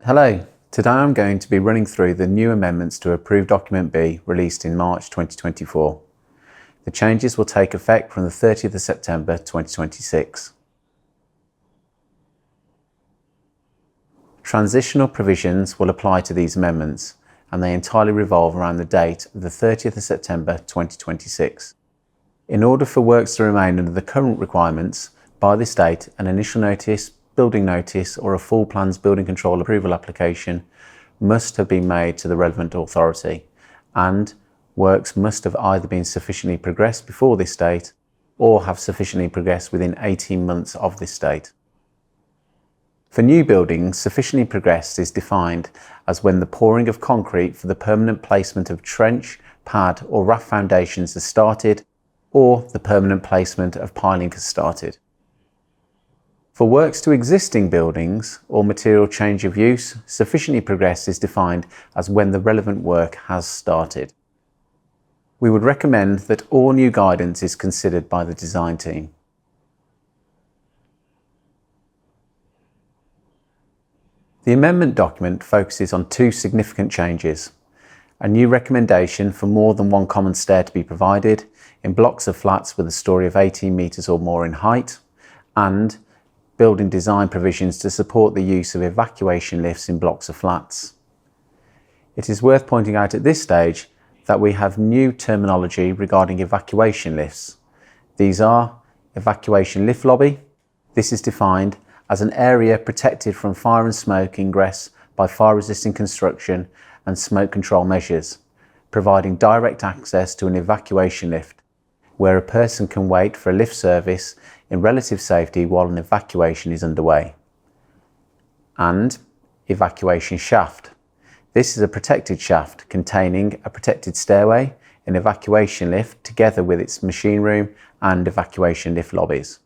Hello, today I'm going to be running through the new amendments to Approved Document B released in March 2024. The changes will take effect from the 30th of September 2026. Transitional provisions will apply to these amendments, and they entirely revolve around the date of the 30th of September 2026. In order for works to remain under the current requirements, by this date an initial notice, building notice or a full plans building control approval application must have been made to the relevant authority, and works must have either been sufficiently progressed before this date or have sufficiently progressed within 18 months of this date. For new buildings, sufficiently progressed is defined as when the pouring of concrete for the permanent placement of trench, pad or raft foundations has started, or the permanent placement of piling has started. For works to existing buildings or material change of use, sufficiently progressed is defined as when the relevant work has started. We would recommend that all new guidance is considered by the design team. The amendment document focuses on two significant changes: a new recommendation for more than one common stair to be provided in blocks of flats with a story of 18 metres or more in height, and building design provisions to support the use of evacuation lifts in blocks of flats. It is worth pointing out at this stage that we have new terminology regarding evacuation lifts. These are evacuation lift lobby. This is defined as an area protected from fire and smoke ingress by fire resisting construction and smoke control measures, providing direct access to an evacuation lift, where a person can wait for a lift service in relative safety while an evacuation is underway. And evacuation shaft. This is a protected shaft containing a protected stairway, an evacuation lift together with its machine room and evacuation lift lobbies.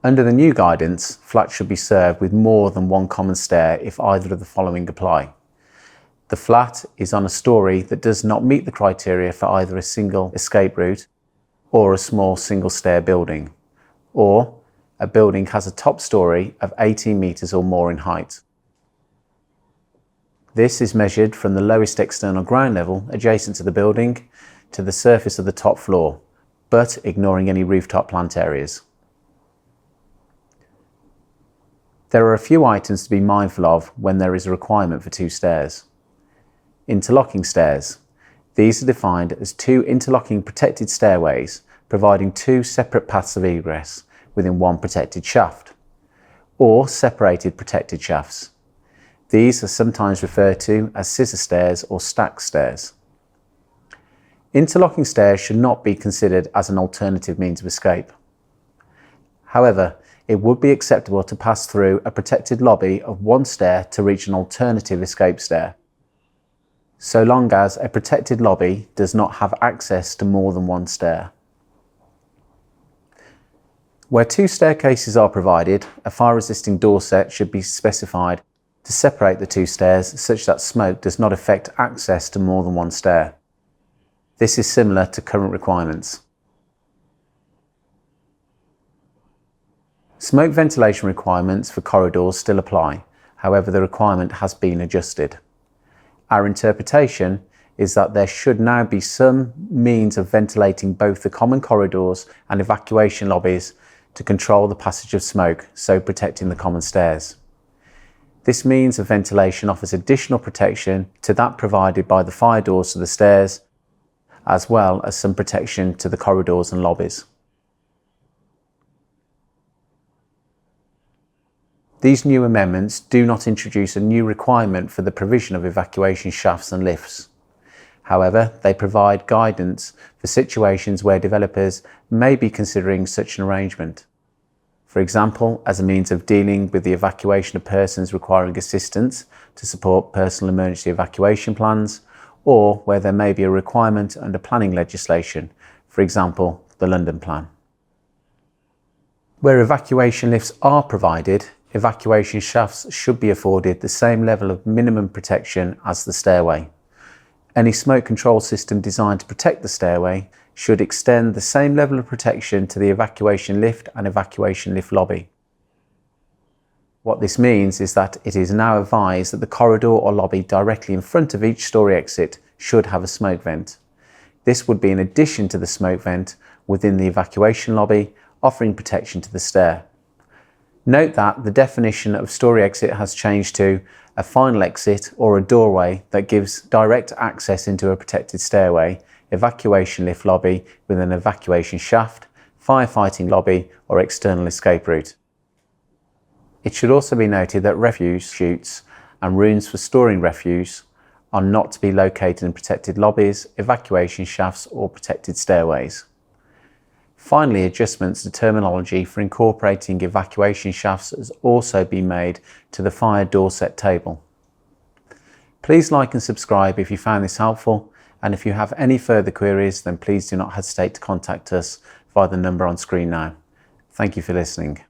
Under the new guidance, flats should be served with more than one common stair if either of the following apply. The flat is on a story that does not meet the criteria for either a single escape route or a small single stair building, or a building has a top story of 18 metres or more in height. This is measured from the lowest external ground level adjacent to the building to the surface of the top floor, but ignoring any rooftop plant areas. There are a few items to be mindful of when there is a requirement for two stairs. Interlocking stairs. These are defined as two interlocking protected stairways providing two separate paths of egress within one protected shaft, or separated protected shafts. These are sometimes referred to as scissor stairs or stack stairs. Interlocking stairs should not be considered as an alternative means of escape. However, it would be acceptable to pass through a protected lobby of one stair to reach an alternative escape stair, so long as a protected lobby does not have access to more than one stair. Where two staircases are provided, a fire-resisting door set should be specified to separate the two stairs such that smoke does not affect access to more than one stair. This is similar to current requirements. Smoke ventilation requirements for corridors still apply, however the requirement has been adjusted. Our interpretation is that there should now be some means of ventilating both the common corridors and evacuation lobbies to control the passage of smoke, so protecting the common stairs. This means of ventilation offers additional protection to that provided by the fire doors to the stairs, as well as some protection to the corridors and lobbies. These new amendments do not introduce a new requirement for the provision of evacuation shafts and lifts. However, they provide guidance for situations where developers may be considering such an arrangement. For example, as a means of dealing with the evacuation of persons requiring assistance to support personal emergency evacuation plans, or where there may be a requirement under planning legislation, for example, the London Plan. Where evacuation lifts are provided, evacuation shafts should be afforded the same level of minimum protection as the stairway. Any smoke control system designed to protect the stairway should extend the same level of protection to the evacuation lift and evacuation lift lobby. What this means is that it is now advised that the corridor or lobby directly in front of each storey exit should have a smoke vent. This would be in addition to the smoke vent within the evacuation lobby, offering protection to the stair. Note that the definition of storey exit has changed to a final exit or a doorway that gives direct access into a protected stairway, evacuation lift lobby with an evacuation shaft, firefighting lobby or external escape route. It should also be noted that refuse chutes and rooms for storing refuse are not to be located in protected lobbies, evacuation shafts or protected stairways. Finally, adjustments to terminology for incorporating evacuation shafts has also been made to the fire door set table. Please like and subscribe if you found this helpful, and if you have any further queries then please do not hesitate to contact us via the number on screen now. Thank you for listening.